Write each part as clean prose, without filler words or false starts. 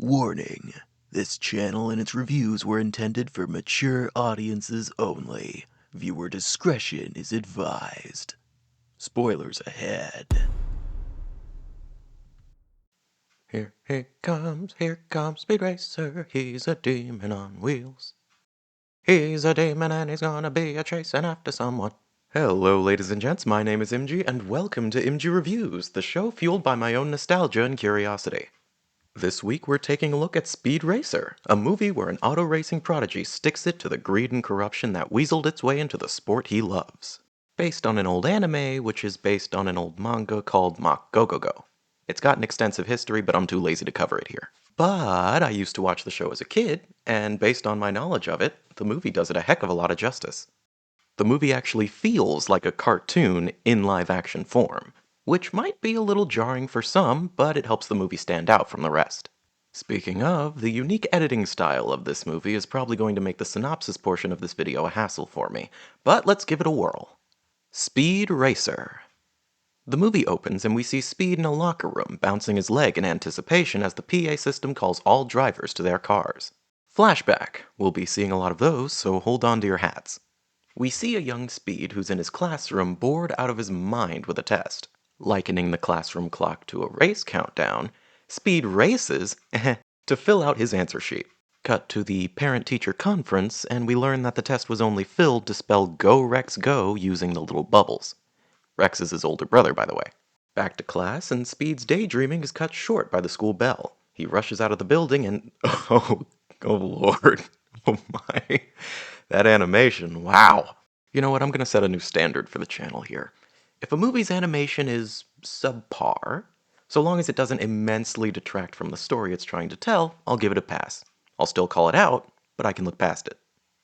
Warning: this channel and its reviews were intended for mature audiences only. Viewer discretion is advised. Spoilers ahead. Here comes Speed Racer. He's a demon on wheels. He's a demon and he's gonna be chasing after someone. Hello, ladies and gents, my name is Imgi, and welcome to Imgi Reviews, the show fueled by my own nostalgia and curiosity. This week we're taking a look at Speed Racer, a movie where an auto racing prodigy sticks it to the greed and corruption that weaseled its way into the sport he loves. Based on an old anime, which is based on an old manga called Mach Go Go Go. It's got an extensive history, but I'm too lazy to cover it here. But I used to watch the show as a kid, and based on my knowledge of it, the movie does it a heck of a lot of justice. The movie actually feels like a cartoon in live-action form, which might be a little jarring for some, but it helps the movie stand out from the rest. Speaking of, the unique editing style of this movie is probably going to make the synopsis portion of this video a hassle for me, but let's give it a whirl. Speed Racer. The movie opens and we see Speed in a locker room, bouncing his leg in anticipation as the PA system calls all drivers to their cars. Flashback. We'll be seeing a lot of those, so hold on to your hats. We see a young Speed who's in his classroom bored out of his mind with a test. Likening the classroom clock to a race countdown, Speed races to fill out his answer sheet. Cut to the parent-teacher conference, and we learn that the test was only filled to spell Go Rex Go using the little bubbles. Rex is his older brother, by the way. Back to class, and Speed's daydreaming is cut short by the school bell. He rushes out of the building and... oh lord. Oh my. That animation, wow. You know what, I'm gonna set a new standard for the channel here. If a movie's animation is subpar, so long as it doesn't immensely detract from the story it's trying to tell, I'll give it a pass. I'll still call it out, but I can look past it.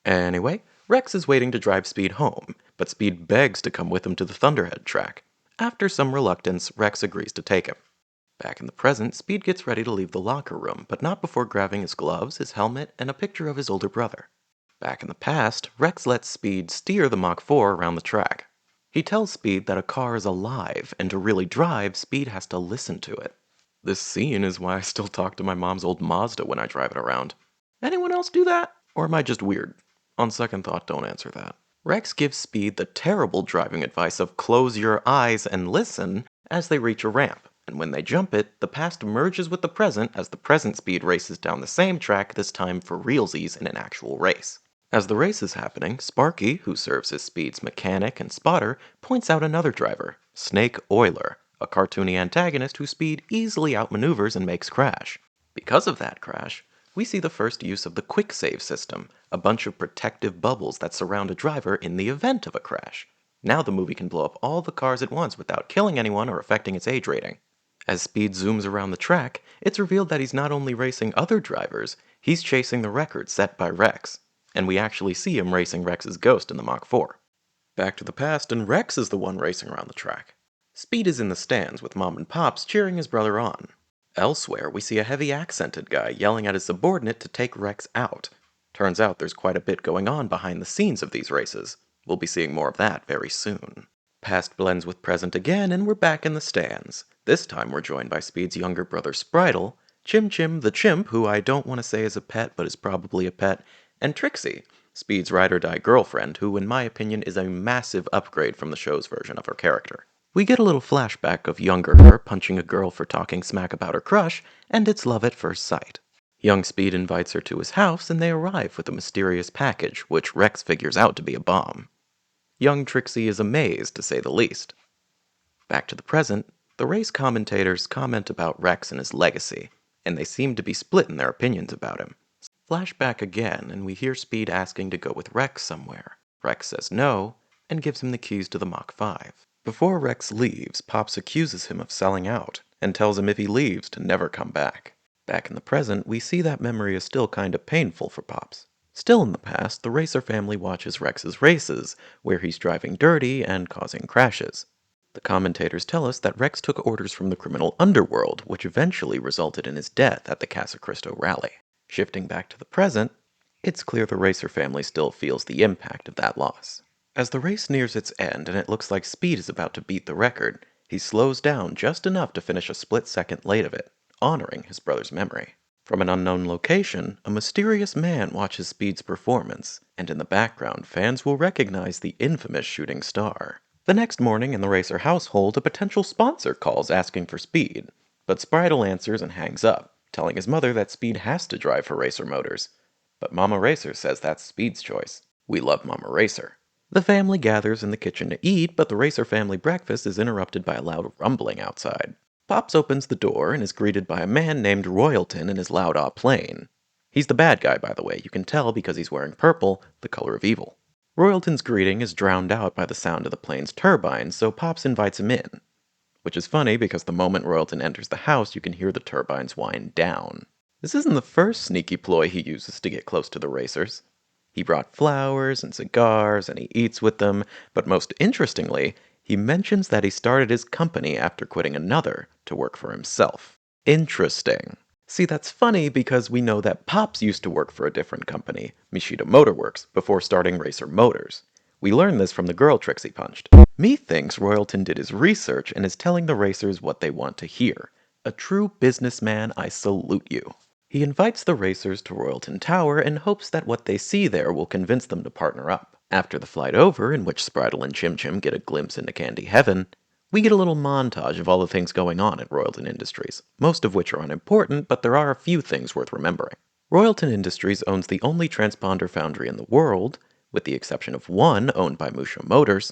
Anyway, Rex is waiting to drive Speed home, but Speed begs to come with him to the Thunderhead track. After some reluctance, Rex agrees to take him. Back in the present, Speed gets ready to leave the locker room, but not before grabbing his gloves, his helmet, and a picture of his older brother. Back in the past, Rex lets Speed steer the Mach 4 around the track. He tells Speed that a car is alive, and to really drive, Speed has to listen to it. This scene is why I still talk to my mom's old Mazda when I drive it around. Anyone else do that? Or am I just weird? On second thought, don't answer that. Rex gives Speed the terrible driving advice of close your eyes and listen as they reach a ramp, and when they jump it, the past merges with the present as the present Speed races down the same track, this time for realsies in an actual race. As the race is happening, Sparky, who serves as Speed's mechanic and spotter, points out another driver, Snake Oiler, a cartoony antagonist who Speed easily outmaneuvers and makes crash. Because of that crash, we see the first use of the quick save system, a bunch of protective bubbles that surround a driver in the event of a crash. Now the movie can blow up all the cars at once without killing anyone or affecting its age rating. As Speed zooms around the track, it's revealed that he's not only racing other drivers, he's chasing the record set by Rex. And we actually see him racing Rex's ghost in the Mach 4. Back to the past, and Rex is the one racing around the track. Speed is in the stands with Mom and Pops cheering his brother on. Elsewhere, we see a heavy accented guy yelling at his subordinate to take Rex out. Turns out there's quite a bit going on behind the scenes of these races. We'll be seeing more of that very soon. Past blends with present again, and we're back in the stands. This time we're joined by Speed's younger brother Spritle, Chim Chim the chimp, who I don't want to say is a pet but is probably a pet, and Trixie, Speed's ride-or-die girlfriend, who in my opinion is a massive upgrade from the show's version of her character. We get a little flashback of younger her punching a girl for talking smack about her crush, and it's love at first sight. Young Speed invites her to his house, and they arrive with a mysterious package, which Rex figures out to be a bomb. Young Trixie is amazed, to say the least. Back to the present, the race commentators comment about Rex and his legacy, and they seem to be split in their opinions about him. Flashback again, and we hear Speed asking to go with Rex somewhere. Rex says no, and gives him the keys to the Mach 5. Before Rex leaves, Pops accuses him of selling out, and tells him if he leaves to never come back. Back in the present, we see that memory is still kinda painful for Pops. Still in the past, the Racer family watches Rex's races, where he's driving dirty and causing crashes. The commentators tell us that Rex took orders from the criminal underworld, which eventually resulted in his death at the Casacristo rally. Shifting back to the present, it's clear the Racer family still feels the impact of that loss. As the race nears its end and it looks like Speed is about to beat the record, he slows down just enough to finish a split second late of it, honoring his brother's memory. From an unknown location, a mysterious man watches Speed's performance, and in the background, fans will recognize the infamous shooting star. The next morning in the Racer household, a potential sponsor calls asking for Speed, but Spritle answers and hangs up, telling his mother that Speed has to drive for Racer Motors. But Mama Racer says that's Speed's choice. We love Mama Racer. The family gathers in the kitchen to eat, but the Racer family breakfast is interrupted by a loud rumbling outside. Pops opens the door and is greeted by a man named Royalton in his loud plane. He's the bad guy, by the way, you can tell because he's wearing purple, the color of evil. Royalton's greeting is drowned out by the sound of the plane's turbines, so Pops invites him in. Which is funny because the moment Royalton enters the house, you can hear the turbines wind down. This isn't the first sneaky ploy he uses to get close to the racers. He brought flowers and cigars, and he eats with them, but most interestingly, he mentions that he started his company after quitting another to work for himself. Interesting. See, that's funny because we know that Pops used to work for a different company, Mishita Motorworks, before starting Racer Motors. We learned this from the girl tricks he punched. Methinks Royalton did his research and is telling the racers what they want to hear. A true businessman, I salute you. He invites the racers to Royalton Tower and hopes that what they see there will convince them to partner up. After the flight over, in which Spritle and Chim Chim get a glimpse into Candy Heaven, we get a little montage of all the things going on at Royalton Industries, most of which are unimportant, but there are a few things worth remembering. Royalton Industries owns the only transponder foundry in the world, with the exception of one owned by Musha Motors,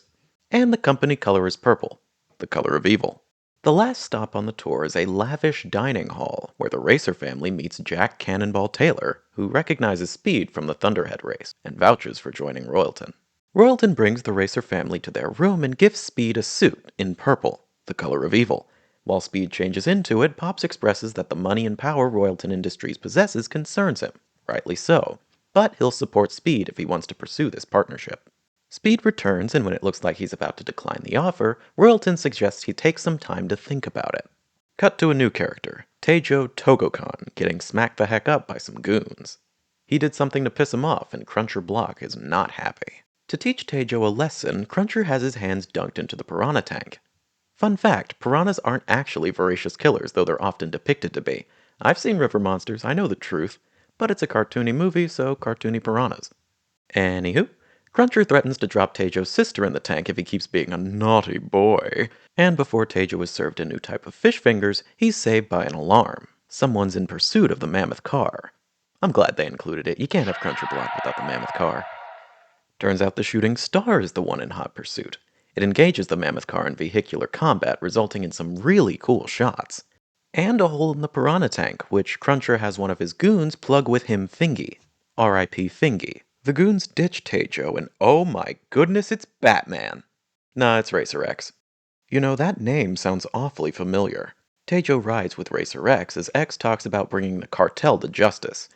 and the company color is purple, the color of evil. The last stop on the tour is a lavish dining hall where the Racer family meets Jack Cannonball Taylor, who recognizes Speed from the Thunderhead race and vouches for joining Royalton. Royalton brings the Racer family to their room and gives Speed a suit in purple, the color of evil. While Speed changes into it, Pops expresses that the money and power Royalton Industries possesses concerns him, rightly so, but he'll support Speed if he wants to pursue this partnership. Speed returns, and when it looks like he's about to decline the offer, Royalton suggests he take some time to think about it. Cut to a new character, Teijo Togokan, getting smacked the heck up by some goons. He did something to piss him off, and Cruncher Block is not happy. To teach Teijo a lesson, Cruncher has his hands dunked into the piranha tank. Fun fact, piranhas aren't actually voracious killers, though they're often depicted to be. I've seen river monsters, I know the truth, but it's a cartoony movie, so cartoony piranhas. Anywho, Cruncher threatens to drop Teijo's sister in the tank if he keeps being a naughty boy. And before Teijo is served a new type of fish fingers, he's saved by an alarm. Someone's in pursuit of the mammoth car. I'm glad they included it. You can't have Cruncher Block without the mammoth car. Turns out the shooting star is the one in hot pursuit. It engages the mammoth car in vehicular combat, resulting in some really cool shots. And a hole in the piranha tank, which Cruncher has one of his goons plug with him Fingy. R.I.P. Fingy. The goons ditch Teijo, and oh my goodness, it's Batman! Nah, it's Racer X. You know, that name sounds awfully familiar. Teijo rides with Racer X as X talks about bringing the cartel to justice.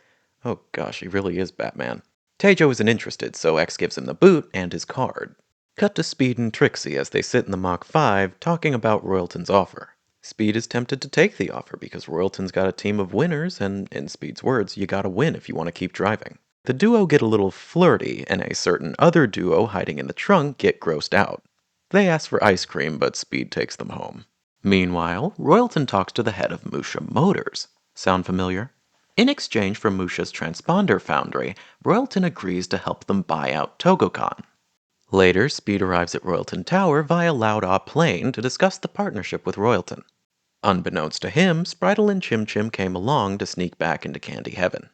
Oh gosh, he really is Batman. Teijo isn't interested, so X gives him the boot and his card. Cut to Speed and Trixie as they sit in the Mach 5 talking about Royalton's offer. Speed is tempted to take the offer because Royalton's got a team of winners, and in Speed's words, you gotta win if you want to keep driving. The duo get a little flirty, and a certain other duo hiding in the trunk get grossed out. They ask for ice cream, but Speed takes them home. Meanwhile, Royalton talks to the head of Musha Motors. Sound familiar? In exchange for Musha's transponder foundry, Royalton agrees to help them buy out Togokan. Later, Speed arrives at Royalton Tower via Loud plane to discuss the partnership with Royalton. Unbeknownst to him, Spritle and Chim Chim came along to sneak back into Candy Heaven.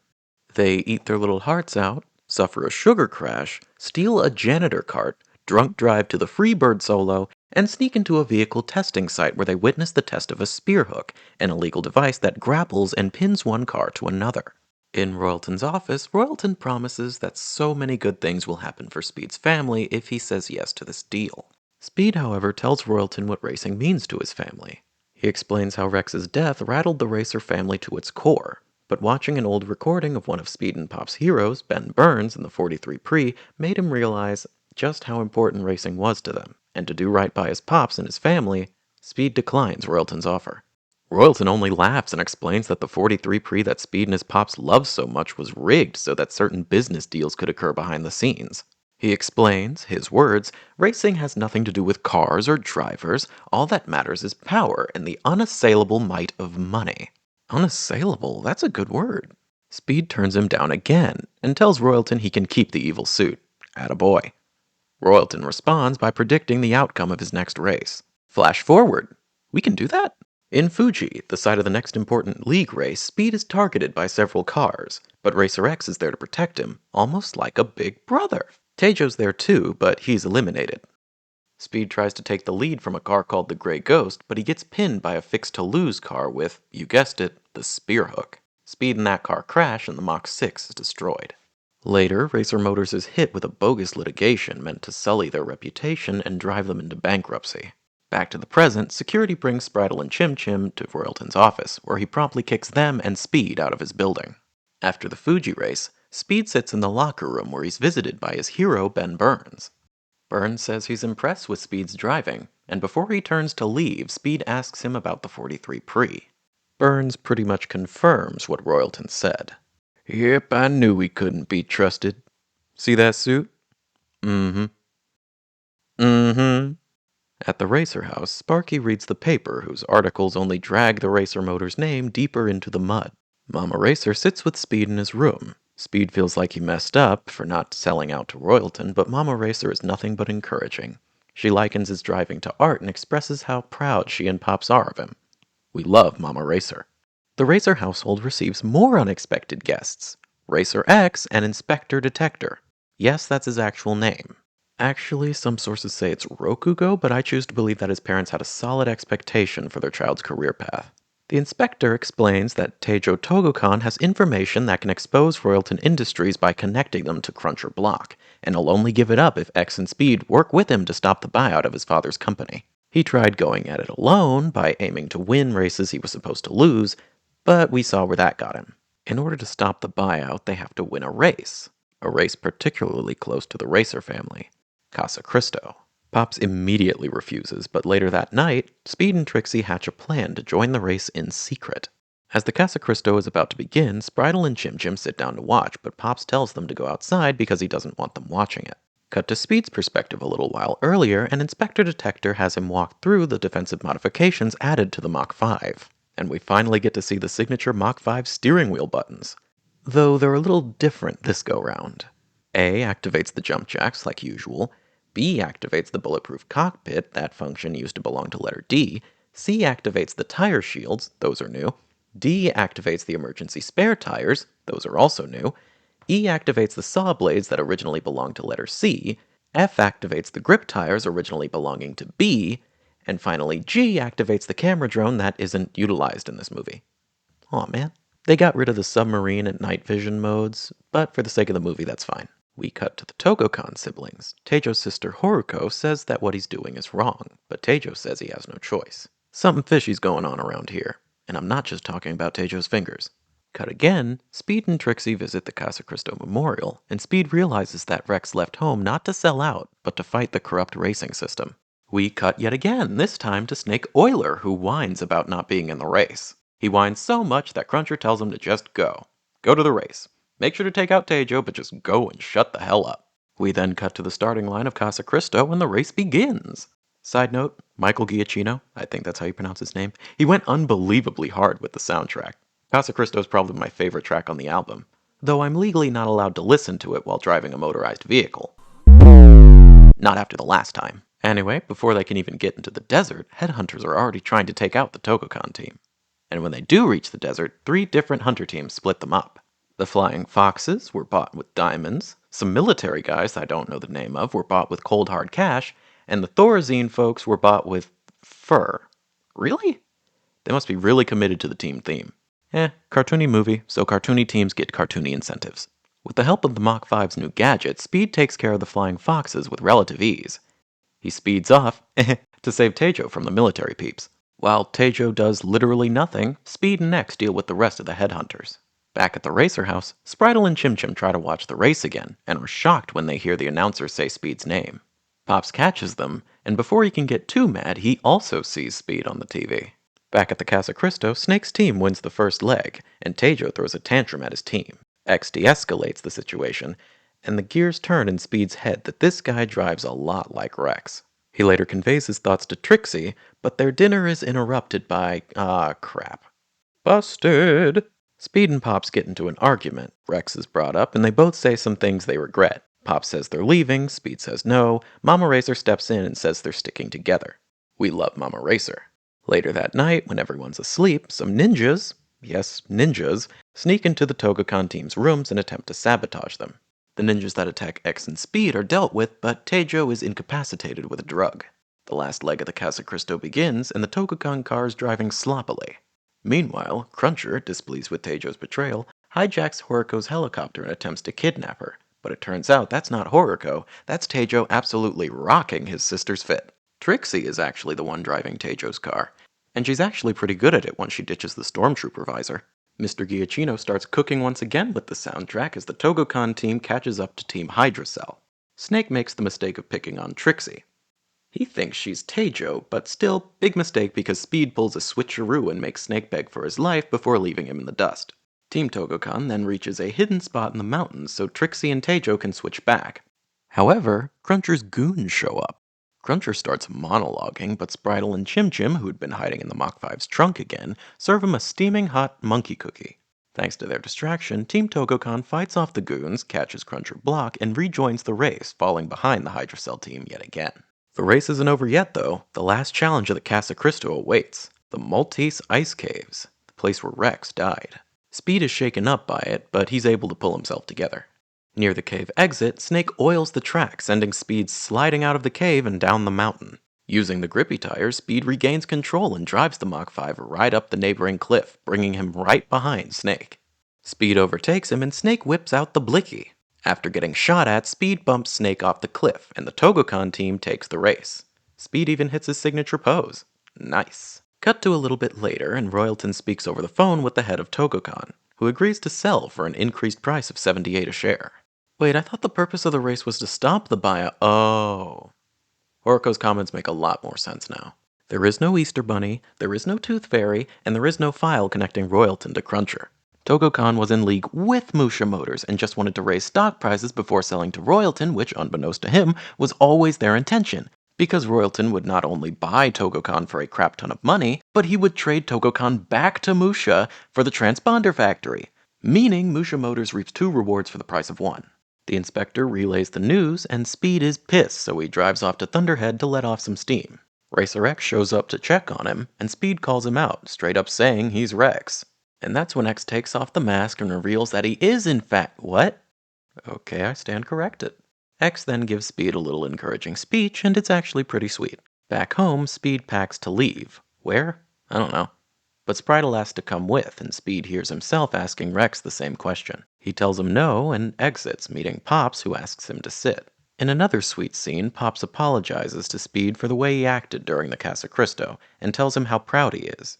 They eat their little hearts out, suffer a sugar crash, steal a janitor cart, drunk drive to the Freebird solo, and sneak into a vehicle testing site where they witness the test of a spearhook, an illegal device that grapples and pins one car to another. In Royalton's office, Royalton promises that so many good things will happen for Speed's family if he says yes to this deal. Speed, however, tells Royalton what racing means to his family. He explains how Rex's death rattled the Racer family to its core, but watching an old recording of one of Speed and Pop's heroes, Ben Burns, in the 43 Prix, made him realize just how important racing was to them, and to do right by his Pops and his family, Speed declines Royalton's offer. Royalton only laughs and explains that the 43 Prix that Speed and his Pops loved so much was rigged so that certain business deals could occur behind the scenes. He explains, his words, racing has nothing to do with cars or drivers, all that matters is power and the unassailable might of money. Unassailable, that's a good word. Speed turns him down again and tells Royalton he can keep the evil suit. Attaboy. Royalton responds by predicting the outcome of his next race. Flash forward. We can do that? In Fuji, the site of the next important league race, Speed is targeted by several cars, but Racer X is there to protect him, almost like a big brother. Teijo's there too, but he's eliminated. Speed tries to take the lead from a car called the Grey Ghost, but he gets pinned by a Fix-to-Lose car with, you guessed it, the spear hook. Speed and that car crash and the Mach 6 is destroyed. Later, Racer Motors is hit with a bogus litigation meant to sully their reputation and drive them into bankruptcy. Back to the present, security brings Spritle and Chim Chim to Royalton's office, where he promptly kicks them and Speed out of his building. After the Fuji race, Speed sits in the locker room where he's visited by his hero, Ben Burns. Burns says he's impressed with Speed's driving, and before he turns to leave, Speed asks him about the 43 Prix. Burns pretty much confirms what Royalton said. Yep, I knew he couldn't be trusted. See that suit? Mm-hmm. Mm-hmm. At the Racer House, Sparky reads the paper whose articles only drag the Racer Motor's name deeper into the mud. Mama Racer sits with Speed in his room. Speed feels like he messed up for not selling out to Royalton, but Mama Racer is nothing but encouraging. She likens his driving to art and expresses how proud she and Pops are of him. We love Mama Racer. The Racer household receives more unexpected guests. Racer X and Inspector Detector. Yes, that's his actual name. Actually, some sources say it's Rokugo, but I choose to believe that his parents had a solid expectation for their child's career path. The inspector explains that Teijo Togokan has information that can expose Royalton Industries by connecting them to Cruncher Block, and he'll only give it up if X and Speed work with him to stop the buyout of his father's company. He tried going at it alone by aiming to win races he was supposed to lose, but we saw where that got him. In order to stop the buyout, they have to win a race particularly close to the Racer family. Casacristo. Pops immediately refuses, but later that night, Speed and Trixie hatch a plan to join the race in secret. As the Casacristo is about to begin, Spritle and Chim Chim sit down to watch, but Pops tells them to go outside because he doesn't want them watching it. Cut to Speed's perspective a little while earlier, and Inspector Detector has him walk through the defensive modifications added to the Mach 5. And we finally get to see the signature Mach 5 steering wheel buttons. Though they're a little different this go-round. A activates the jump jacks like usual, B activates the bulletproof cockpit, that function used to belong to letter D, C activates the tire shields, those are new, D activates the emergency spare tires, those are also new, E activates the saw blades that originally belonged to letter C, F activates the grip tires originally belonging to B, and finally G activates the camera drone that isn't utilized in this movie. Aw man. They got rid of the submarine and night vision modes, but for the sake of the movie, that's fine. We cut to the Togokan siblings. Teijo's sister Horuko says that what he's doing is wrong, but Teijo says he has no choice. Something fishy's going on around here, and I'm not just talking about Teijo's fingers. Cut again, Speed and Trixie visit the Casacristo Memorial, and Speed realizes that Rex left home not to sell out, but to fight the corrupt racing system. We cut yet again, this time to Snake Oiler, who whines about not being in the race. He whines so much that Cruncher tells him to just go. Go to the race. Make sure to take out Teijo, but just go and shut the hell up. We then cut to the starting line of Casacristo and the race begins. Side note, Michael Giacchino, I think that's how you pronounce his name, he went unbelievably hard with the soundtrack. Casacristo is probably my favorite track on the album, though I'm legally not allowed to listen to it while driving a motorized vehicle. Not after the last time. Anyway, before they can even get into the desert, headhunters are already trying to take out the Togokan team. And when they do reach the desert, 3 different hunter teams split them up. The Flying Foxes were bought with diamonds, some military guys I don't know the name of were bought with cold hard cash, and the Thorazine folks were bought with fur. Really? They must be really committed to the team theme. Cartoony movie, so cartoony teams get cartoony incentives. With the help of the Mach 5's new gadget, Speed takes care of the Flying Foxes with relative ease. He speeds off to save Teijo from the military peeps. While Teijo does literally nothing, Speed and X deal with the rest of the headhunters. Back at the Racer House, Spritle and Chim Chim try to watch the race again, and are shocked when they hear the announcer say Speed's name. Pops catches them, and before he can get too mad, he also sees Speed on the TV. Back at the Casacristo, Snake's team wins the first leg, and Teijo throws a tantrum at his team. X de-escalates the situation, and the gears turn in Speed's head that this guy drives a lot like Rex. He later conveys his thoughts to Trixie, but their dinner is interrupted by, crap. Busted! Speed and Pops get into an argument. Rex is brought up, and they both say some things they regret. Pop says they're leaving, Speed says no, Mama Racer steps in and says they're sticking together. We love Mama Racer. Later that night, when everyone's asleep, some ninjas, yes, ninjas, sneak into the Togokan team's rooms and attempt to sabotage them. The ninjas that attack X and Speed are dealt with, but Teijo is incapacitated with a drug. The last leg of the Casacristo begins, and the Togokan car is driving sloppily. Meanwhile, Cruncher, displeased with Teijo's betrayal, hijacks Horiko's helicopter and attempts to kidnap her. But it turns out that's not Horiko, that's Teijo absolutely rocking his sister's fit. Trixie is actually the one driving Teijo's car, and she's actually pretty good at it once she ditches the stormtrooper visor. Mr. Giacchino starts cooking once again with the soundtrack as the Togokan team catches up to Team Hydracell. Snake makes the mistake of picking on Trixie. He thinks she's Teijo, but still, big mistake because Speed pulls a switcheroo and makes Snake beg for his life before leaving him in the dust. Team Togokan then reaches a hidden spot in the mountains so Trixie and Teijo can switch back. However, Cruncher's goons show up. Cruncher starts monologuing, but Spritle and Chim Chim, who'd been hiding in the Mach 5's trunk again, serve him a steaming hot monkey cookie. Thanks to their distraction, Team Togokan fights off the goons, catches Cruncher block, and rejoins the race, falling behind the Hydracell team yet again. The race isn't over yet, though. The last challenge of the Casacristo awaits. The Maltese Ice Caves, the place where Rex died. Speed is shaken up by it, but he's able to pull himself together. Near the cave exit, Snake oils the track, sending Speed sliding out of the cave and down the mountain. Using the grippy tires, Speed regains control and drives the Mach 5 right up the neighboring cliff, bringing him right behind Snake. Speed overtakes him and Snake whips out the blicky. After getting shot at, Speed bumps Snake off the cliff, and the Togokan team takes the race. Speed even hits his signature pose. Nice. Cut to a little bit later, and Royalton speaks over the phone with the head of Togokan, who agrees to sell for an increased price of 78 a share. Wait, I thought the purpose of the race was to stop the buyout. Oh. Horiko's comments make a lot more sense now. There is no Easter Bunny, there is no Tooth Fairy, and there is no file connecting Royalton to Cruncher. Togokan was in league with Musha Motors and just wanted to raise stock prices before selling to Royalton, which, unbeknownst to him, was always their intention. Because Royalton would not only buy Togokan for a crap ton of money, but he would trade Togokan back to Musha for the transponder factory. Meaning Musha Motors reaps 2 rewards for the price of 1. The inspector relays the news, and Speed is pissed, so he drives off to Thunderhead to let off some steam. Racer X shows up to check on him, and Speed calls him out, straight up saying he's Rex. And that's when X takes off the mask and reveals that he is in fact what? Okay, I stand corrected. X then gives Speed a little encouraging speech, and it's actually pretty sweet. Back home, Speed packs to leave. Where? I don't know. But Spritle asks to come with, and Speed hears himself asking Rex the same question. He tells him no and exits, meeting Pops, who asks him to sit. In another sweet scene, Pops apologizes to Speed for the way he acted during the Casacristo, and tells him how proud he is.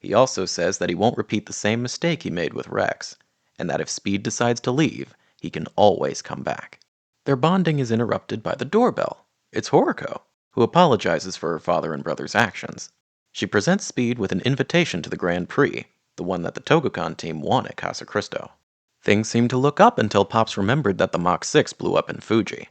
He also says that he won't repeat the same mistake he made with Rex, and that if Speed decides to leave, he can always come back. Their bonding is interrupted by the doorbell. It's Horiko, who apologizes for her father and brother's actions. She presents Speed with an invitation to the Grand Prix, the one that the Togokan team won at Casacristo. Things seem to look up until Pops remembered that the Mach 6 blew up in Fuji.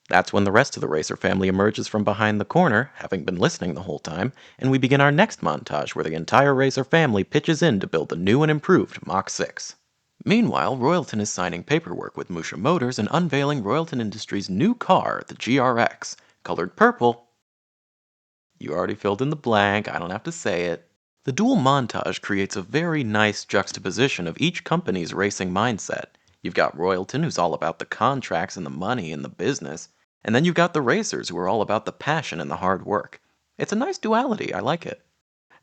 That's when the rest of the Racer family emerges from behind the corner, having been listening the whole time, and we begin our next montage where the entire Racer family pitches in to build the new and improved Mach 6. Meanwhile, Royalton is signing paperwork with Musha Motors and unveiling Royalton Industries' new car, the GRX, colored purple. You already filled in the blank, I don't have to say it. The dual montage creates a very nice juxtaposition of each company's racing mindset. You've got Royalton, who's all about the contracts and the money and the business, and then you've got the racers, who are all about the passion and the hard work. It's a nice duality, I like it.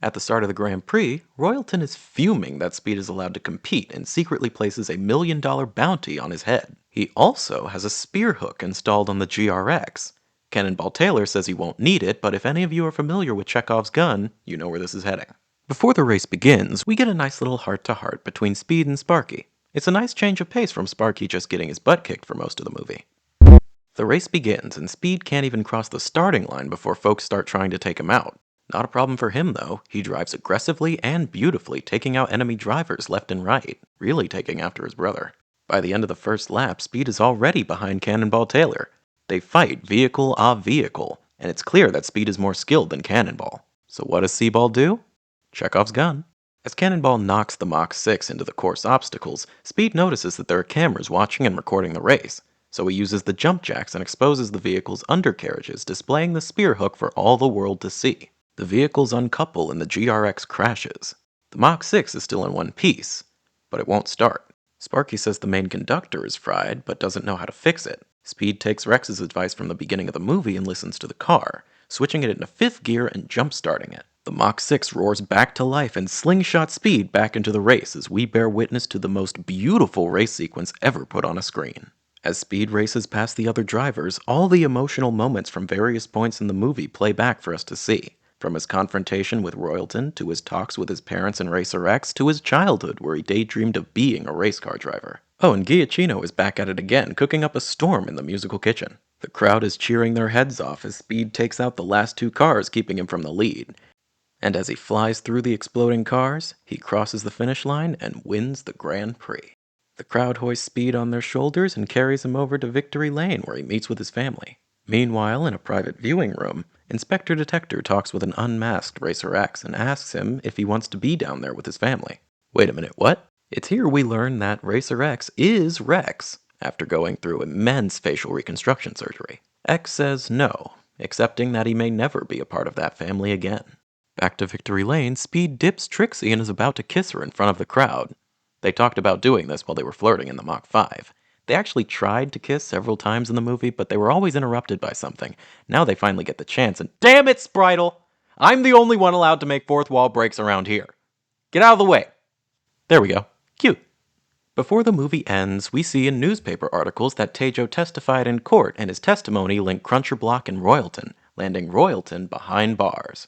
At the start of the Grand Prix, Royalton is fuming that Speed is allowed to compete and secretly places a $1 million bounty on his head. He also has a spear hook installed on the GRX. Cannonball Taylor says he won't need it, but if any of you are familiar with Chekhov's gun, you know where this is heading. Before the race begins, we get a nice little heart-to-heart between Speed and Sparky. It's a nice change of pace from Sparky just getting his butt kicked for most of the movie. The race begins, and Speed can't even cross the starting line before folks start trying to take him out. Not a problem for him, though. He drives aggressively and beautifully, taking out enemy drivers left and right, really taking after his brother. By the end of the first lap, Speed is already behind Cannonball Taylor. They fight vehicle a vehicle, and it's clear that Speed is more skilled than Cannonball. So what does Seaball do? Chekhov's gun. As Cannonball knocks the Mach 6 into the course obstacles, Speed notices that there are cameras watching and recording the race, so he uses the jump jacks and exposes the vehicle's undercarriages, displaying the spear hook for all the world to see. The vehicles uncouple and the GRX crashes. The Mach 6 is still in one piece, but it won't start. Sparky says the main conductor is fried, but doesn't know how to fix it. Speed takes Rex's advice from the beginning of the movie and listens to the car, switching it into fifth gear and jump-starting it. The Mach 6 roars back to life and slingshots Speed back into the race as we bear witness to the most beautiful race sequence ever put on a screen. As Speed races past the other drivers, all the emotional moments from various points in the movie play back for us to see. From his confrontation with Royalton, to his talks with his parents in Racer X, to his childhood where he daydreamed of being a race car driver. Oh, and Giacchino is back at it again, cooking up a storm in the musical kitchen. The crowd is cheering their heads off as Speed takes out the last two cars, keeping him from the lead. And as he flies through the exploding cars, he crosses the finish line and wins the Grand Prix. The crowd hoists Speed on their shoulders and carries him over to Victory Lane where he meets with his family. Meanwhile, in a private viewing room, Inspector Detector talks with an unmasked Racer X and asks him if he wants to be down there with his family. Wait a minute, what? It's here we learn that Racer X is Rex, after going through immense facial reconstruction surgery. X says no, accepting that he may never be a part of that family again. Back to Victory Lane, Speed dips Trixie and is about to kiss her in front of the crowd. They talked about doing this while they were flirting in the Mach 5. They actually tried to kiss several times in the movie, but they were always interrupted by something. Now they finally get the chance, and damn it, Spritle! I'm the only one allowed to make fourth wall breaks around here. Get out of the way! There we go. Cute. Before the movie ends, we see in newspaper articles that Tejo testified in court and his testimony linked Cruncher Block and Royalton, landing Royalton behind bars.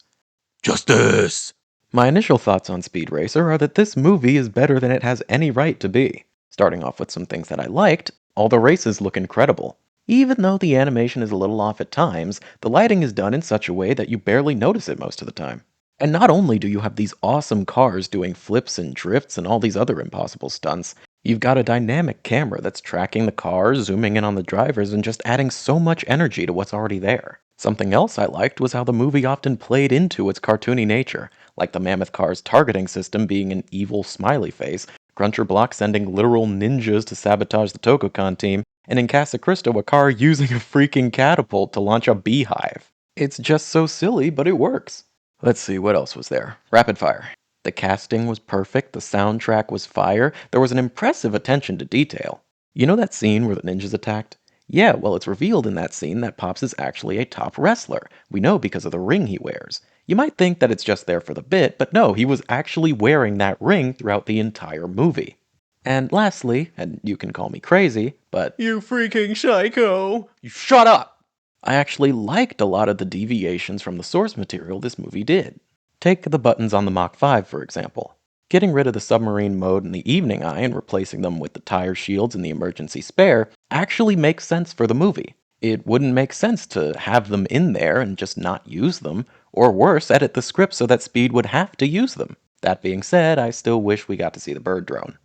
Justice! My initial thoughts on Speed Racer are that this movie is better than it has any right to be. Starting off with some things that I liked, all the races look incredible. Even though the animation is a little off at times, the lighting is done in such a way that you barely notice it most of the time. And not only do you have these awesome cars doing flips and drifts and all these other impossible stunts, you've got a dynamic camera that's tracking the cars, zooming in on the drivers, and just adding so much energy to what's already there. Something else I liked was how the movie often played into its cartoony nature, like the Mammoth car's targeting system being an evil smiley face, Cruncher Block sending literal ninjas to sabotage the Tokocon team, and in Casacristo a car using a freaking catapult to launch a beehive. It's just so silly, but it works. Let's see, what else was there? Rapid fire. The casting was perfect, the soundtrack was fire, there was an impressive attention to detail. You know that scene where the ninjas attacked? Yeah, well, it's revealed in that scene that Pops is actually a top wrestler. We know because of the ring he wears. You might think that it's just there for the bit, but no, he was actually wearing that ring throughout the entire movie. And lastly, and you can call me crazy, but you freaking psycho! You shut up! I actually liked a lot of the deviations from the source material this movie did. Take the buttons on the Mach 5, for example. Getting rid of the submarine mode and the evening eye and replacing them with the tire shields and the emergency spare actually makes sense for the movie. It wouldn't make sense to have them in there and just not use them, or worse, edit the script so that Speed would have to use them. That being said, I still wish we got to see the bird drone.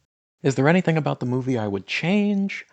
Is there anything about the movie I would change?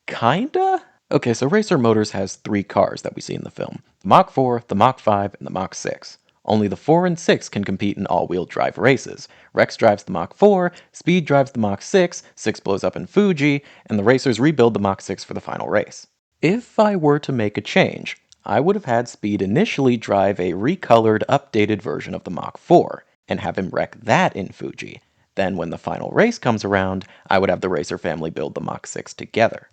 Kinda? Okay, so Racer Motors has 3 cars that we see in the film. The Mach 4, the Mach 5, and the Mach 6. Only the 4 and 6 can compete in all-wheel drive races. Rex drives the Mach 4, Speed drives the Mach 6, 6 blows up in Fuji, and the racers rebuild the Mach 6 for the final race. If I were to make a change, I would have had Speed initially drive a recolored, updated version of the Mach 4, and have him wreck that in Fuji. Then when the final race comes around, I would have the racer family build the Mach 6 together.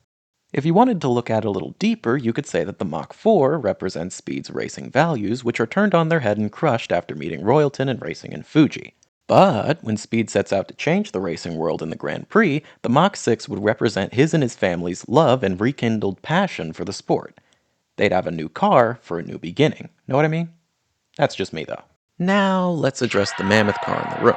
If you wanted to look at it a little deeper, you could say that the Mach 4 represents Speed's racing values, which are turned on their head and crushed after meeting Royalton and racing in Fuji. But when Speed sets out to change the racing world in the Grand Prix, the Mach 6 would represent his and his family's love and rekindled passion for the sport. They'd have a new car for a new beginning. Know what I mean? That's just me, though. Now, let's address the mammoth car in the room.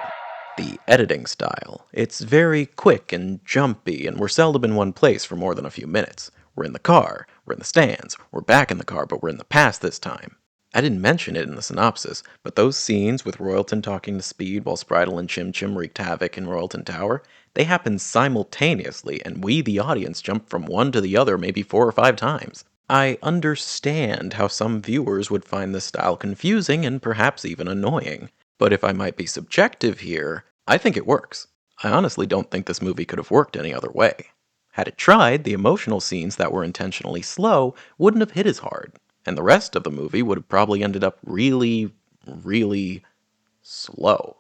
The editing style. It's very quick and jumpy, and we're seldom in one place for more than a few minutes. We're in the car, we're in the stands, we're back in the car, but we're in the past this time. I didn't mention it in the synopsis, but those scenes with Royalton talking to Speed while Spritle and Chim Chim wreaked havoc in Royalton Tower, they happen simultaneously, and we, the audience, jump from one to the other maybe 4 or 5 times. I understand how some viewers would find this style confusing and perhaps even annoying. But if I might be subjective here, I think it works. I honestly don't think this movie could have worked any other way. Had it tried, the emotional scenes that were intentionally slow wouldn't have hit as hard, and the rest of the movie would have probably ended up really, really slow.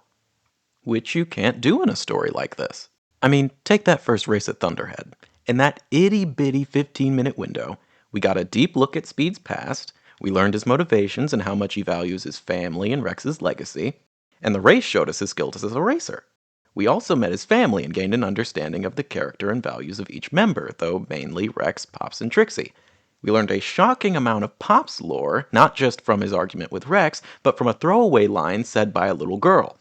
Which you can't do in a story like this. I mean, take that first race at Thunderhead. In that itty-bitty 15-minute window, we got a deep look at Speed's past, we learned his motivations and how much he values his family and Rex's legacy, and the race showed us his skills as a racer. We also met his family and gained an understanding of the character and values of each member, though mainly Rex, Pops, and Trixie. We learned a shocking amount of Pop's lore, not just from his argument with Rex, but from a throwaway line said by a little girl.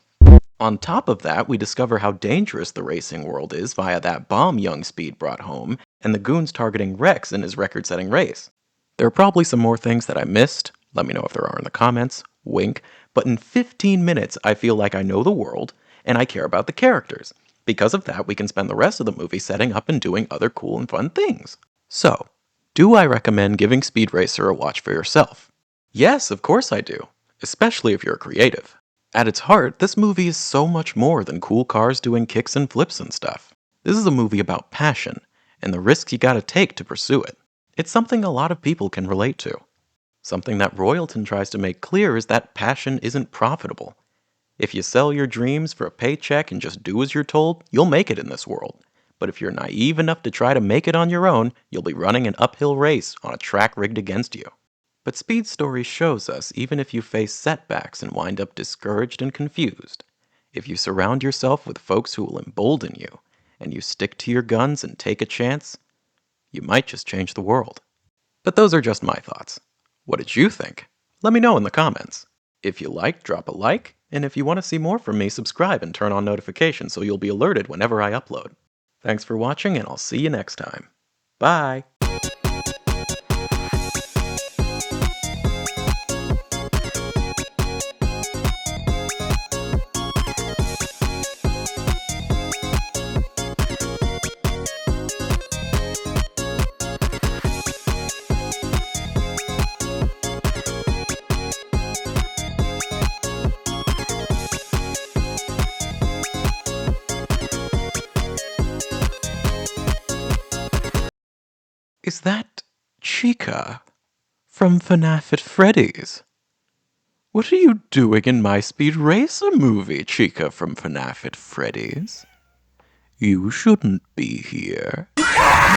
On top of that, we discover how dangerous the racing world is via that bomb young Speed brought home, and the goons targeting Rex in his record-setting race. There are probably some more things that I missed, let me know if there are in the comments, wink, but in 15 minutes I feel like I know the world, and I care about the characters. Because of that, we can spend the rest of the movie setting up and doing other cool and fun things. So, do I recommend giving Speed Racer a watch for yourself? Yes, of course I do, especially if you're creative. At its heart, this movie is so much more than cool cars doing kicks and flips and stuff. This is a movie about passion, and the risks you gotta take to pursue it. It's something a lot of people can relate to. Something that Royalton tries to make clear is that passion isn't profitable. If you sell your dreams for a paycheck and just do as you're told, you'll make it in this world. But if you're naive enough to try to make it on your own, you'll be running an uphill race on a track rigged against you. But Speed's story shows us even if you face setbacks and wind up discouraged and confused, if you surround yourself with folks who will embolden you, and you stick to your guns and take a chance, you might just change the world. But those are just my thoughts. What did you think? Let me know in the comments. If you liked, drop a like, and if you want to see more from me, subscribe and turn on notifications so you'll be alerted whenever I upload. Thanks for watching, and I'll see you next time. Bye! Is that Chica from FNAF at Freddy's? What are you doing in my Speed Racer movie, Chica from FNAF at Freddy's? You shouldn't be here.